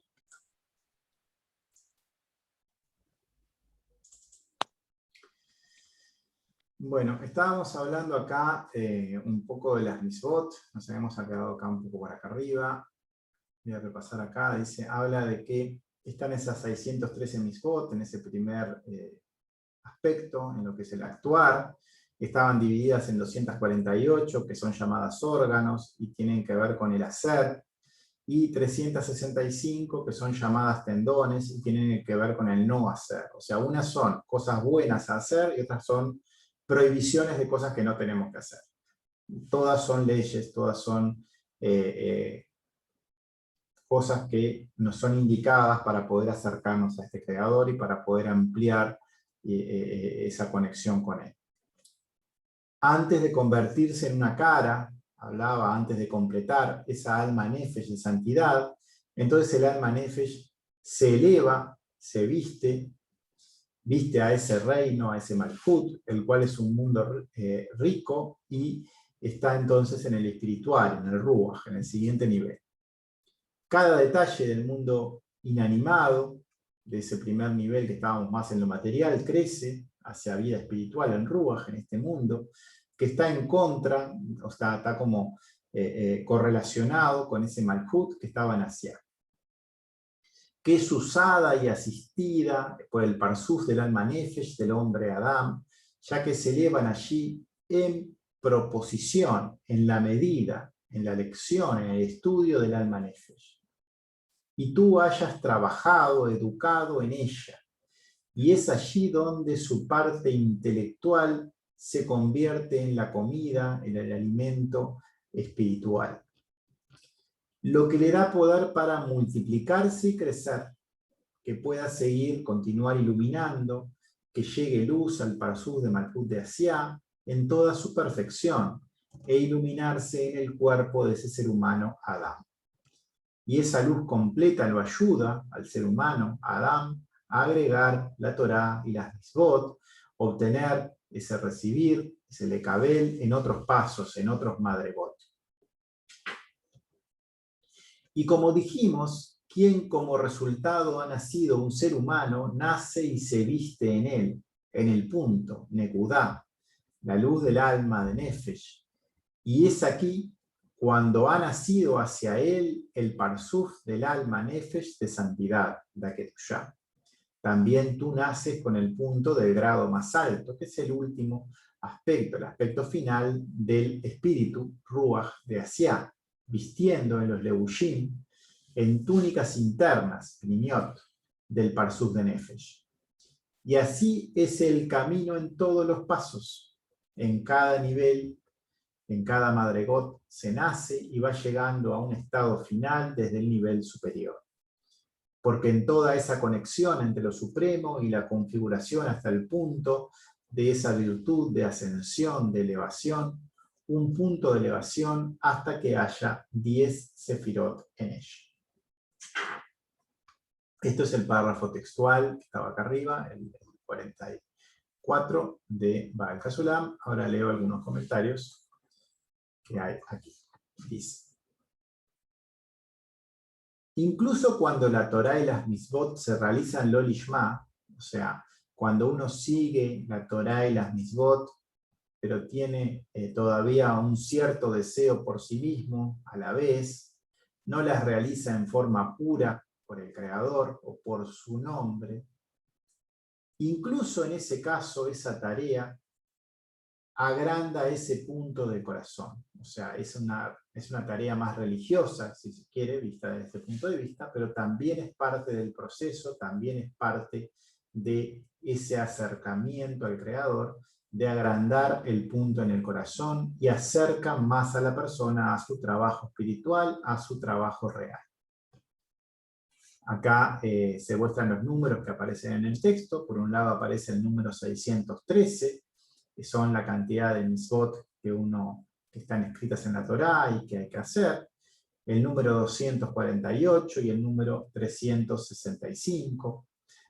Bueno, estábamos hablando acá un poco de las mitzvot, nos habíamos quedado acá un poco por acá arriba. Voy a repasar acá, dice, habla de que están esas 613 mitzvot en ese primer aspecto, en lo que es el actuar. Estaban divididas en 248, que son llamadas órganos, y tienen que ver con el hacer, y 365, que son llamadas tendones, y tienen que ver con el no hacer. O sea, unas son cosas buenas a hacer, y otras son prohibiciones de cosas que no tenemos que hacer. Todas son leyes, todas son cosas que nos son indicadas para poder acercarnos a este creador y para poder ampliar esa conexión con él. Antes de convertirse en una cara, hablaba antes de completar esa alma nefesh de santidad, entonces el alma nefesh se eleva, se viste a ese reino, a ese malhut, el cual es un mundo rico y está entonces en el espiritual, en el ruach, en el siguiente nivel. Cada detalle del mundo inanimado, de ese primer nivel que estábamos más en lo material, crece hacia vida espiritual en ruach, en este mundo, que está en contra, o está como correlacionado con ese malhut que estaba en Asia, que es usada y asistida por el parsuf del alma nefesh, del hombre Adam, ya que se elevan allí en proposición, en la medida, en la lección, en el estudio del alma nefesh. Y tú hayas trabajado, educado en ella. Y es allí donde su parte intelectual se convierte en la comida, en el alimento espiritual. Lo que le da poder para multiplicarse y crecer, que pueda seguir, continuar iluminando, que llegue luz al parsuf de Malhut de Asia en toda su perfección, e iluminarse en el cuerpo de ese ser humano, Adán. Y esa luz completa lo ayuda al ser humano, a Adán, a agregar la Torá y las mitzvot, obtener ese recibir, ese lekabel, en otros pasos, en otros madrebot. Y como dijimos, quien como resultado ha nacido un ser humano, nace y se viste en él, en el punto, Nekudá, la luz del alma de Nefesh. Y es aquí cuando ha nacido hacia él el parsuf del alma nefesh de santidad, la Kedushá. También tú naces con el punto del grado más alto, que es el último aspecto, el aspecto final del espíritu, Ruach de Asia, vistiendo en los Levushim, en túnicas internas, Pnimiot, del parsuf de Nefesh. Y así es el camino en todos los pasos, en cada nivel. En cada madregot se nace y va llegando a un estado final desde el nivel superior. porque en toda esa conexión entre lo supremo y la configuración hasta el punto de esa virtud de ascensión, de elevación, un punto de elevación hasta que haya 10 sefirot en ella. Esto es el párrafo textual que estaba acá arriba, el 44 de Baal HaSulam. Ahora leo algunos comentarios que hay aquí. Dice: incluso cuando la Torá y las Mitzvot se realizan lo lishma, o sea, cuando uno sigue la Torá y las Mitzvot, pero tiene todavía un cierto deseo por sí mismo, a la vez, no las realiza en forma pura por el Creador o por su nombre, incluso en ese caso, esa tarea agranda ese punto del corazón. O sea, es una tarea más religiosa, si se quiere, vista desde este punto de vista, pero también es parte del proceso, también es parte de ese acercamiento al Creador, de agrandar el punto en el corazón y acerca más a la persona a su trabajo espiritual, a su trabajo real. Acá se muestran los números que aparecen en el texto. Por un lado aparece el número 613, que son la cantidad de mitzvot que están escritas en la Torá y que hay que hacer. El número 248 y el número 365,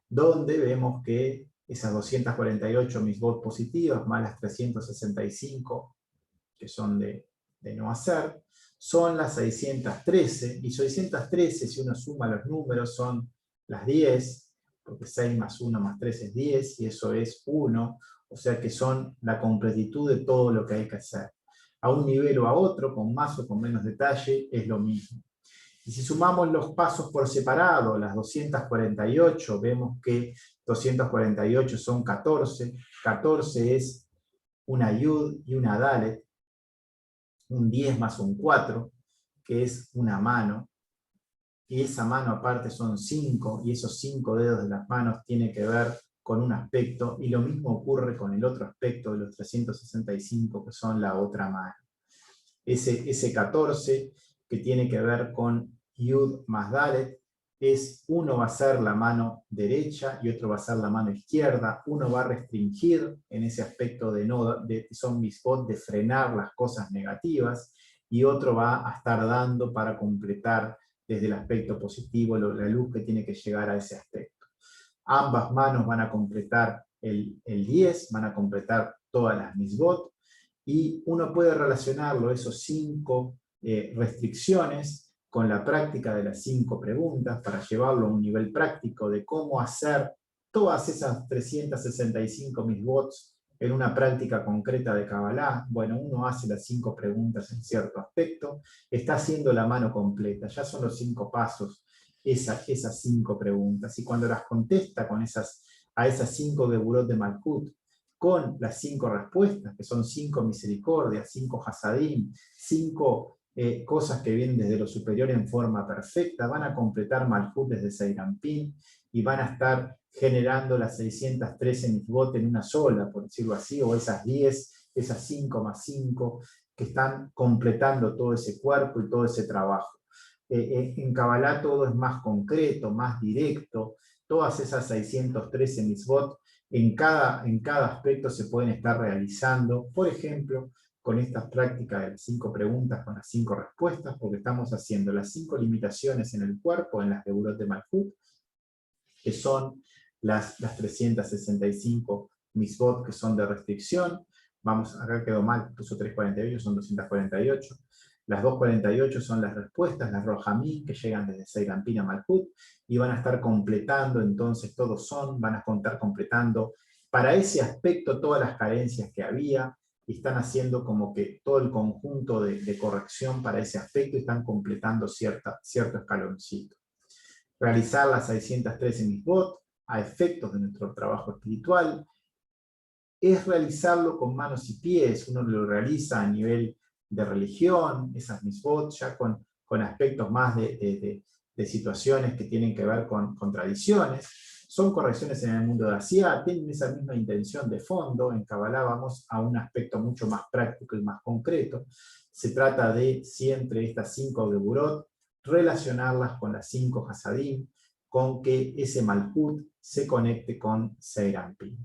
donde vemos que esas 248 mitzvot positivas más las 365 que son de no hacer, son las 613, y 613, si uno suma los números, son las 10, porque 6 más 1 más 3 es 10, y eso es 1, o sea que son la completitud de todo lo que hay que hacer. A un nivel o a otro, con más o con menos detalle, es lo mismo. Y si sumamos los pasos por separado, las 248, vemos que 248 son 14, 14 es una yud y una dalet, un 10 más un 4, que es una mano, y esa mano aparte son 5, y esos 5 dedos de las manos tienen que ver con un aspecto, y lo mismo ocurre con el otro aspecto de los 365, que son la otra mano. Ese 14, que tiene que ver con Yud más Dalet, uno va a ser la mano derecha y otro va a ser la mano izquierda. Uno va a restringir en ese aspecto son mitzvot, de frenar las cosas negativas, y otro va a estar dando para completar desde el aspecto positivo la luz que tiene que llegar a ese aspecto. Ambas manos van a completar el 10, van a completar todas las mitzvot, y uno puede relacionarlo, esos 5 restricciones, con la práctica de las 5 preguntas, para llevarlo a un nivel práctico de cómo hacer todas esas 365 mitzvots en una práctica concreta de Kabbalah. Bueno, uno hace las 5 preguntas en cierto aspecto, está haciendo la mano completa, ya son los 5 pasos, esas 5 preguntas, y cuando las contesta a esas 5 geburot de Malkut, con las 5 respuestas, que son 5 misericordias, 5 hasadim, 5 cosas que vienen desde lo superior en forma perfecta, van a completar Malkut desde Seirampín, y van a estar generando las 613 mitzvot en una sola, por decirlo así, o esas 10, esas 5 más 5, que están completando todo ese cuerpo y todo ese trabajo. En Kabbalah todo es más concreto, más directo. Todas esas 613 mitzvot en cada aspecto se pueden estar realizando, por ejemplo, con estas prácticas de las 5 preguntas con las 5 respuestas, porque estamos haciendo las 5 limitaciones en el cuerpo, en las geburot de Malkut, que son las 365 mitzvot que son de restricción. Acá quedó mal, puso 348, son 248. Las 248 son las respuestas, las Rohamim, que llegan desde Seirampín a Malkut, y van a estar completando, entonces van a estar completando para ese aspecto todas las carencias que había, y están haciendo como que todo el conjunto de corrección para ese aspecto, y están completando cierto escaloncito. Realizar las 613 mitzvot a efectos de nuestro trabajo espiritual es realizarlo con manos y pies. Uno lo realiza a nivel de religión, esas mitzvot, ya con aspectos más de situaciones que tienen que ver con tradiciones. Son correcciones en el mundo de Asia, tienen esa misma intención de fondo. En Kabbalah vamos a un aspecto mucho más práctico y más concreto. Se trata de siempre estas 5 geburot, relacionarlas con las 5 hasadim, con que ese Malhut se conecte con Seiranpin.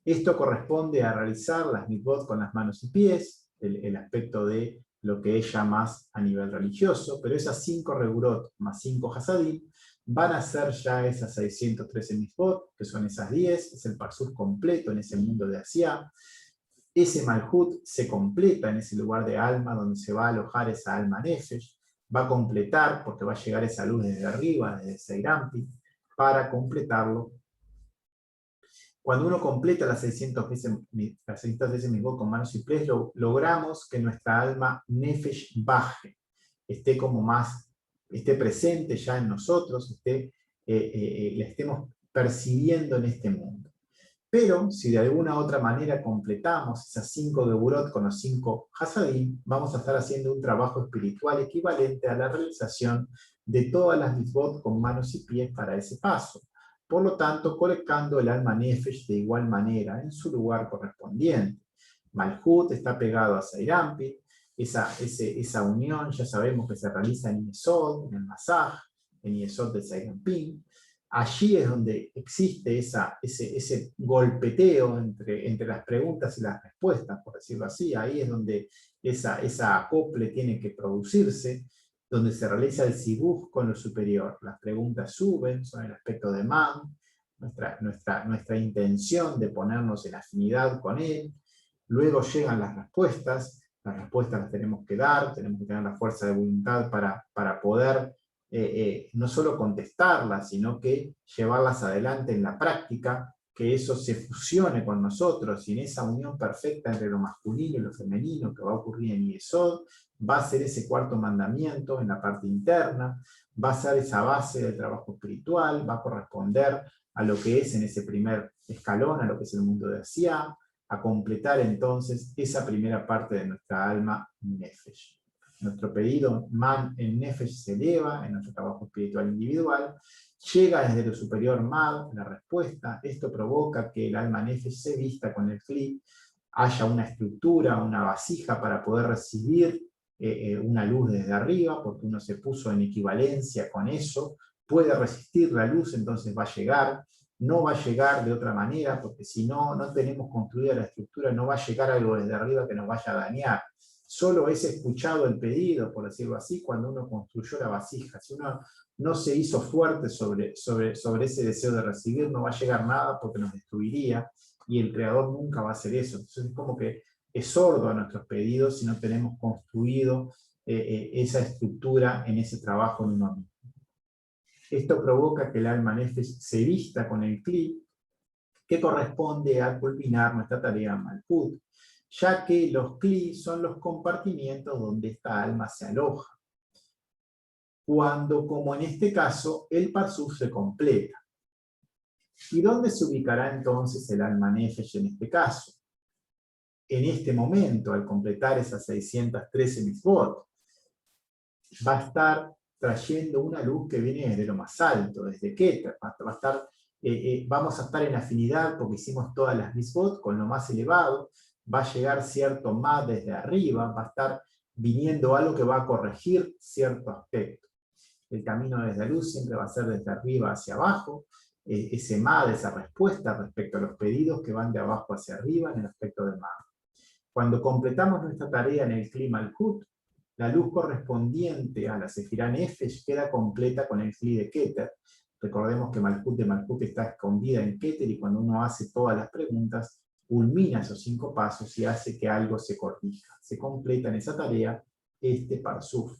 Esto corresponde a realizar las mitzvot con las manos y pies, el aspecto de lo que es ya más a nivel religioso, pero esas 5 regurot más 5 hasadim van a ser ya esas 613 mitzvot, que son esas 10, es el parsuf completo en ese mundo de Asia. Ese Malhut se completa en ese lugar de alma donde se va a alojar esa alma nefesh, va a completar, porque va a llegar esa luz desde arriba, desde Seiranpin, para completarlo. Cuando uno completa las 600 veces mitzvot con manos y pies, logramos que nuestra alma nefesh baje, esté como más, esté presente ya en nosotros, la estemos percibiendo en este mundo. Pero si de alguna otra manera completamos esas 5 geburot con los 5 hasadim, vamos a estar haciendo un trabajo espiritual equivalente a la realización de todas las mitzvot con manos y pies para ese paso. Por lo tanto, colocando el alma nefesh de igual manera en su lugar correspondiente. Malhut está pegado a Seiranpin, esa unión ya sabemos que se realiza en Yesod, en el Masaj, en Yesod de Seiranpin. Allí es donde existe ese golpeteo entre las preguntas y las respuestas, por decirlo así. Ahí es donde esa acople tiene que producirse, donde se realiza el sibuj con lo superior. Las preguntas suben, son el aspecto de man, nuestra intención de ponernos en afinidad con él. Luego llegan las respuestas las tenemos que dar, tenemos que tener la fuerza de voluntad para poder no solo contestarlas, sino que llevarlas adelante en la práctica, que eso se fusione con nosotros, y en esa unión perfecta entre lo masculino y lo femenino que va a ocurrir en Yesod, va a ser ese cuarto mandamiento en la parte interna, va a ser esa base del trabajo espiritual, va a corresponder a lo que es en ese primer escalón, a lo que es el mundo de Asia, a completar entonces esa primera parte de nuestra alma Nefesh. Nuestro pedido Man en Nefesh se eleva en nuestro trabajo espiritual individual, llega desde lo superior Mad, la respuesta, esto provoca que el alma Nefesh se vista con el Kli, haya una estructura, una vasija para poder recibir una luz desde arriba, porque uno se puso en equivalencia con eso, puede resistir la luz, entonces va a llegar. No va a llegar de otra manera, porque si no tenemos construida la estructura, no va a llegar algo desde arriba que nos vaya a dañar. Solo es escuchado el pedido, por decirlo así, cuando uno construyó la vasija. Si uno no se hizo fuerte sobre ese deseo de recibir, no va a llegar nada porque nos destruiría, y el Creador nunca va a hacer eso. Entonces es como que es sordo a nuestros pedidos si no tenemos construido esa estructura en ese trabajo en uno mismo. Esto provoca que el alma nefesh se vista con el Kli, que corresponde a culminar nuestra tarea Malhut, ya que los Kli son los compartimientos donde esta alma se aloja. Cuando, como en este caso, el parsuf se completa. ¿Y dónde se ubicará entonces el alma nefesh en este caso? En este momento, al completar esas 613 mitzvot, va a estar trayendo una luz que viene desde lo más alto, desde Keter. Vamos a estar en afinidad porque hicimos todas las mitzvot con lo más elevado, va a llegar cierto más desde arriba, va a estar viniendo algo que va a corregir cierto aspecto. El camino desde la luz siempre va a ser desde arriba hacia abajo, ese MAD, esa respuesta respecto a los pedidos que van de abajo hacia arriba en el aspecto de MAD. Cuando completamos nuestra tarea en el Kli Malhut, la luz correspondiente a la Sefirá Nefesh queda completa con el Kli de Keter. Recordemos que Malhut de Malhut está escondida en Keter, y cuando uno hace todas las preguntas, culmina esos 5 pasos y hace que algo se corrija. Se completa en esa tarea este parsuf.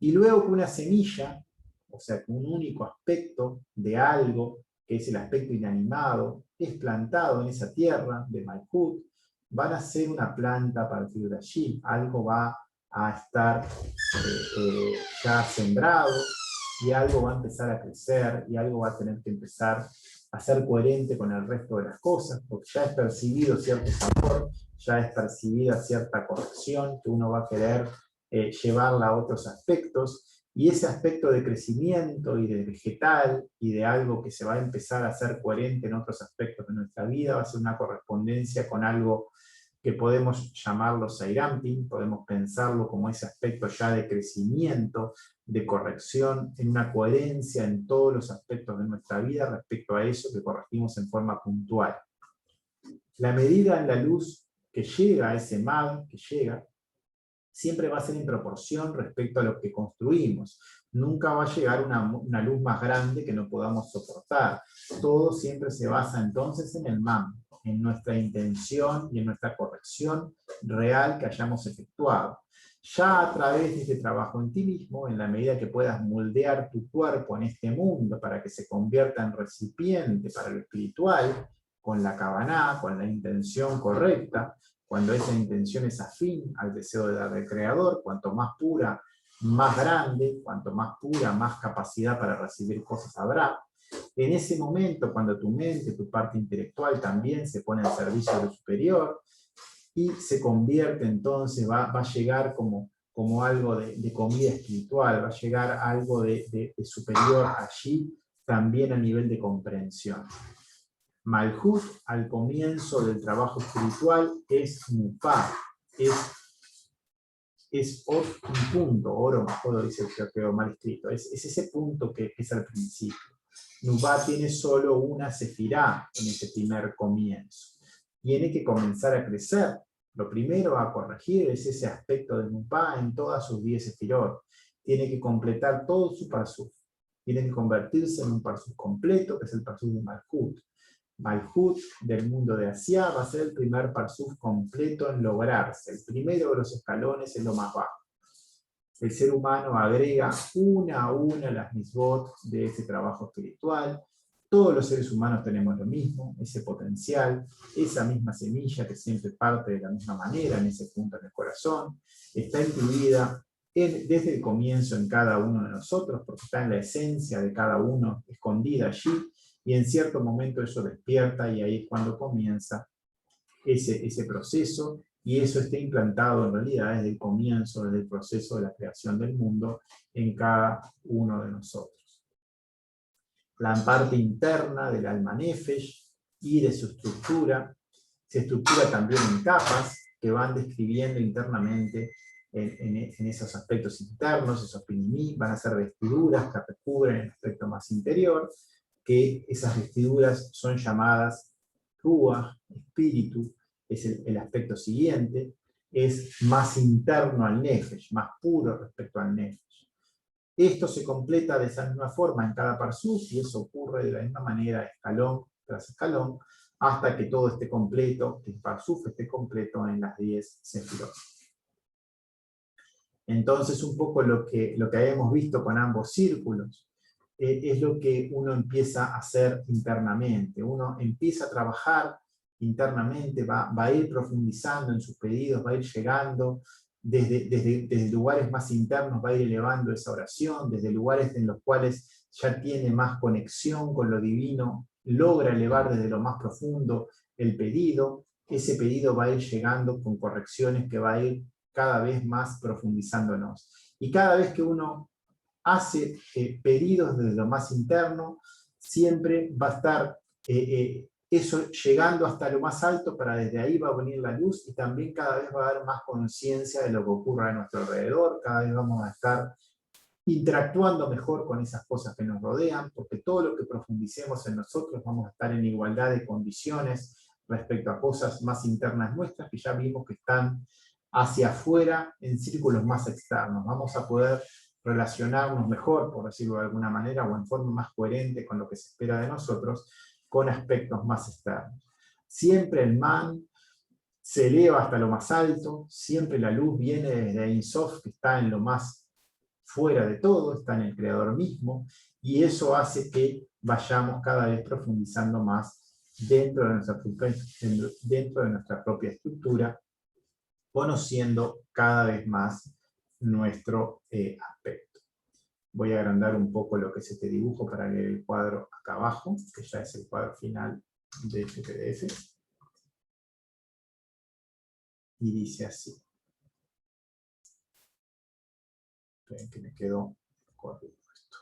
Y luego que una semilla, o sea, un único aspecto de algo, que es el aspecto inanimado, es plantado en esa tierra de Malhut, van a ser una planta a partir de allí. Algo va a estar ya sembrado, y algo va a empezar a crecer, y algo va a tener que empezar a ser coherente con el resto de las cosas, porque ya es percibido cierto sabor, ya es percibida cierta corrección que uno va a querer llevarla a otros aspectos, y ese aspecto de crecimiento y de vegetal y de algo que se va a empezar a ser coherente en otros aspectos de nuestra vida va a ser una correspondencia con algo que podemos llamarlo Seiramtin, podemos pensarlo como ese aspecto ya de crecimiento, de corrección, en una coherencia en todos los aspectos de nuestra vida respecto a eso que corregimos en forma puntual. La medida en la luz que llega a ese mal, que llega, siempre va a ser en proporción respecto a lo que construimos. Nunca va a llegar una luz más grande que no podamos soportar. Todo siempre se basa entonces en el man, en nuestra intención y en nuestra corrección real que hayamos efectuado. Ya a través de este trabajo en ti mismo, en la medida que puedas moldear tu cuerpo en este mundo para que se convierta en recipiente para lo espiritual, con la kavaná, con la intención correcta, cuando esa intención es afín al deseo de dar del Creador, cuanto más pura, más grande, cuanto más pura, más capacidad para recibir cosas habrá. En ese momento, cuando tu mente, tu parte intelectual también se pone al servicio de lo superior, y se convierte entonces, va a llegar como algo de comida espiritual, va a llegar algo de superior allí, también a nivel de comprensión. Malhut, al comienzo del trabajo espiritual, es Nupá, es un punto, oro dice que quedó mal escrito, es ese punto que es al principio. Nupá tiene solo una sefirá en ese primer comienzo. Tiene que comenzar a crecer. Lo primero a corregir es ese aspecto de Nupá en todas sus 10 sefirot. Tiene que completar todo su parsuf. Tiene que convertirse en un parsuf completo, que es el parsuf de Malhut. Malhut del mundo de Asia va a ser el primer parsuf completo en lograrse. El primero de los escalones es lo más bajo. El ser humano agrega una a una las misbot de ese trabajo espiritual. Todos los seres humanos tenemos lo mismo, ese potencial, esa misma semilla que siempre parte de la misma manera, en ese punto en el corazón. Está incluida desde el comienzo en cada uno de nosotros, porque está en la esencia de cada uno, escondida allí, y en cierto momento eso despierta, y ahí es cuando comienza ese proceso, y eso está implantado en realidad desde el comienzo, desde el proceso de la creación del mundo, en cada uno de nosotros. La parte interna del alma nefesh y de su estructura se estructura también en capas que van describiendo internamente en esos aspectos internos, esos pinimí, van a ser vestiduras que recubren el aspecto más interior, que esas vestiduras son llamadas ruach, espíritu, es el aspecto siguiente, es más interno al nefesh, más puro respecto al nefesh. Esto se completa de esa misma forma en cada parsuf, y eso ocurre de la misma manera, escalón tras escalón, hasta que todo esté completo, que el parsuf esté completo en las 10 sefirot. Entonces, un poco lo que habíamos visto con ambos círculos, es lo que uno empieza a hacer internamente. Uno empieza a trabajar internamente, va a ir profundizando en sus pedidos, va a ir llegando desde lugares más internos, va a ir elevando esa oración, desde lugares en los cuales ya tiene más conexión con lo divino, logra elevar desde lo más profundo el pedido. Ese pedido va a ir llegando con correcciones que va a ir cada vez más profundizándonos. Y cada vez que uno hace pedidos desde lo más interno, siempre va a estar eso llegando hasta lo más alto, para desde ahí va a venir la luz, y también cada vez va a haber más conciencia de lo que ocurre a nuestro alrededor, cada vez vamos a estar interactuando mejor con esas cosas que nos rodean, porque todo lo que profundicemos en nosotros vamos a estar en igualdad de condiciones respecto a cosas más internas nuestras, que ya vimos que están hacia afuera en círculos más externos. Vamos a poder relacionarnos mejor, por decirlo de alguna manera, o en forma más coherente con lo que se espera de nosotros, con aspectos más externos. Siempre el man se eleva hasta lo más alto, siempre la luz viene desde Ein Sof, que está en lo más fuera de todo, está en el Creador mismo, y eso hace que vayamos cada vez profundizando más dentro de nuestra propia estructura, conociendo cada vez más nuestro aspecto. Voy a agrandar un poco lo que es este dibujo para leer el cuadro acá abajo, que ya es el cuadro final de este PDF. Y dice así. Esperen que me quedó corrido esto.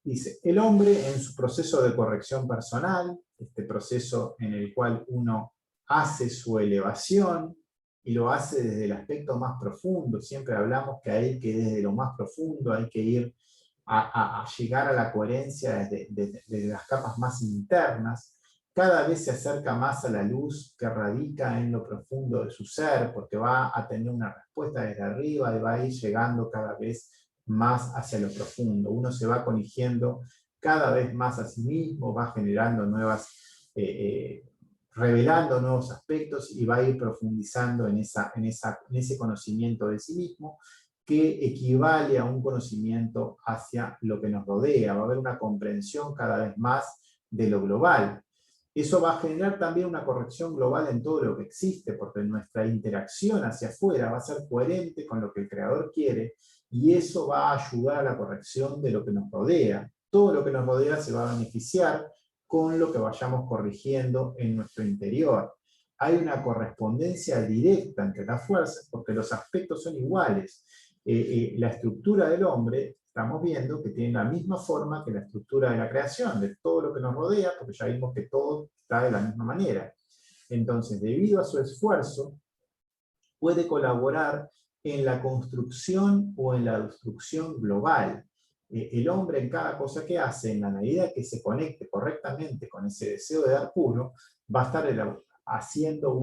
Dice, el hombre en su proceso de corrección personal, este este proceso en el cual uno hace su elevación y lo hace desde el aspecto más profundo. Siempre hablamos que hay que desde lo más profundo hay que ir a llegar a la coherencia desde las capas más internas. Cada vez se acerca más a la luz que radica en lo profundo de su ser, porque va a tener una respuesta desde arriba y va a ir llegando cada vez más hacia lo profundo. Uno se va corrigiendo cada vez más a sí mismo, va generando revelando nuevos aspectos y va a ir profundizando en ese conocimiento de sí mismo, que equivale a un conocimiento hacia lo que nos rodea. Va a haber una comprensión cada vez más de lo global. Eso va a generar también una corrección global en todo lo que existe, porque nuestra interacción hacia afuera va a ser coherente con lo que el Creador quiere, y eso va a ayudar a la corrección de lo que nos rodea. Todo lo que nos rodea se va a beneficiar con lo que vayamos corrigiendo en nuestro interior. Hay una correspondencia directa entre las fuerzas, porque los aspectos son iguales. La estructura del hombre, estamos viendo que tiene la misma forma que la estructura de la creación, de todo lo que nos rodea, porque ya vimos que todo está de la misma manera. Entonces, debido a su esfuerzo, puede colaborar en la construcción o en la destrucción global. El hombre en cada cosa que hace, en la medida que se conecte correctamente con ese deseo de dar puro, va a estar haciendo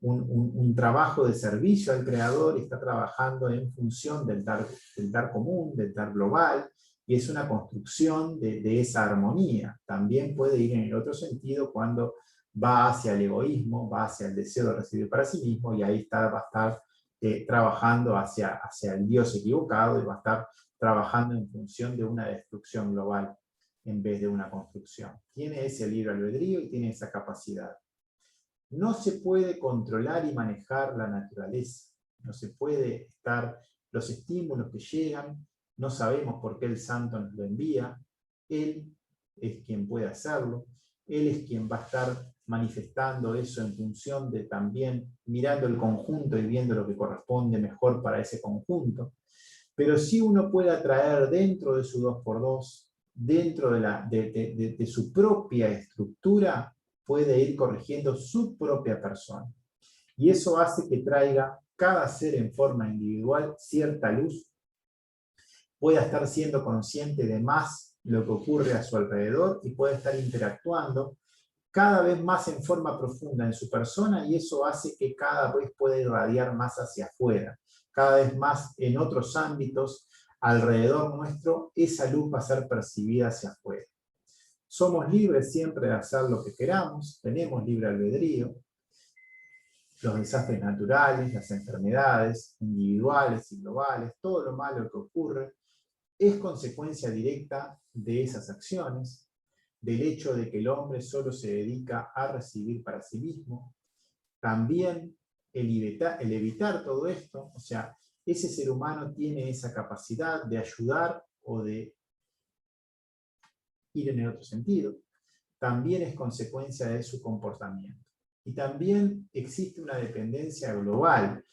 un trabajo de servicio al Creador, y está trabajando en función del dar común, del dar global, y es una construcción de esa armonía. También puede ir en el otro sentido cuando va hacia el egoísmo, va hacia el deseo de recibir para sí mismo, y ahí va a estar trabajando hacia el Dios equivocado, y va a estar trabajando en función de una destrucción global en vez de una construcción. Tiene ese libre albedrío y tiene esa capacidad. No se puede controlar y manejar la naturaleza, no se puede estar, los estímulos que llegan, no sabemos por qué el santo nos lo envía, él es quien puede hacerlo, él es quien va a estar manifestando eso en función de también mirando el conjunto y viendo lo que corresponde mejor para ese conjunto. Pero sí uno puede atraer dentro de su 2x2, dentro de su propia estructura, puede ir corrigiendo su propia persona. Y eso hace que traiga cada ser en forma individual cierta luz, pueda estar siendo consciente de más lo que ocurre a su alrededor y puede estar interactuando cada vez más en forma profunda en su persona, y eso hace que cada vez pueda irradiar más hacia afuera. Cada vez más en otros ámbitos alrededor nuestro, esa luz va a ser percibida hacia afuera. Somos libres siempre de hacer lo que queramos, tenemos libre albedrío. Los desastres naturales, las enfermedades individuales y globales, todo lo malo que ocurre, es consecuencia directa de esas acciones, del hecho de que el hombre solo se dedica a recibir para sí mismo. También el evitar todo esto, o sea, ese ser humano tiene esa capacidad de ayudar o de ir en el otro sentido, también es consecuencia de su comportamiento. Y también existe una dependencia global.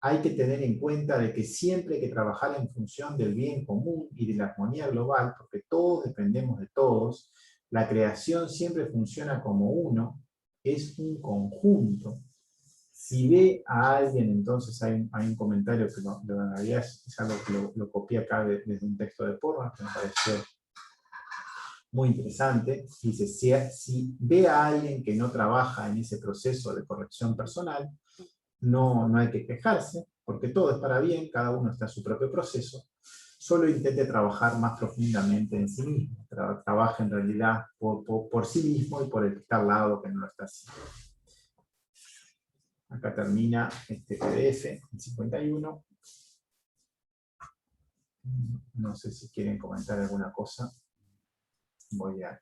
Hay que tener en cuenta de que siempre hay que trabajar en función del bien común y de la armonía global, porque todos dependemos de todos. La creación siempre funciona como uno, es un conjunto. Si ve a alguien, entonces hay un comentario que en realidad es algo que lo copié acá desde un texto de Porras, que me pareció muy interesante. Dice, si ve a alguien que no trabaja en ese proceso de corrección personal, no hay que quejarse, porque todo es para bien, cada uno está en su propio proceso. Solo intente trabajar más profundamente en sí mismo. Trabaja en realidad por sí mismo y por el que está al lado que no lo está haciendo. Acá termina este PDF, el 51. No sé si quieren comentar alguna cosa. Voy a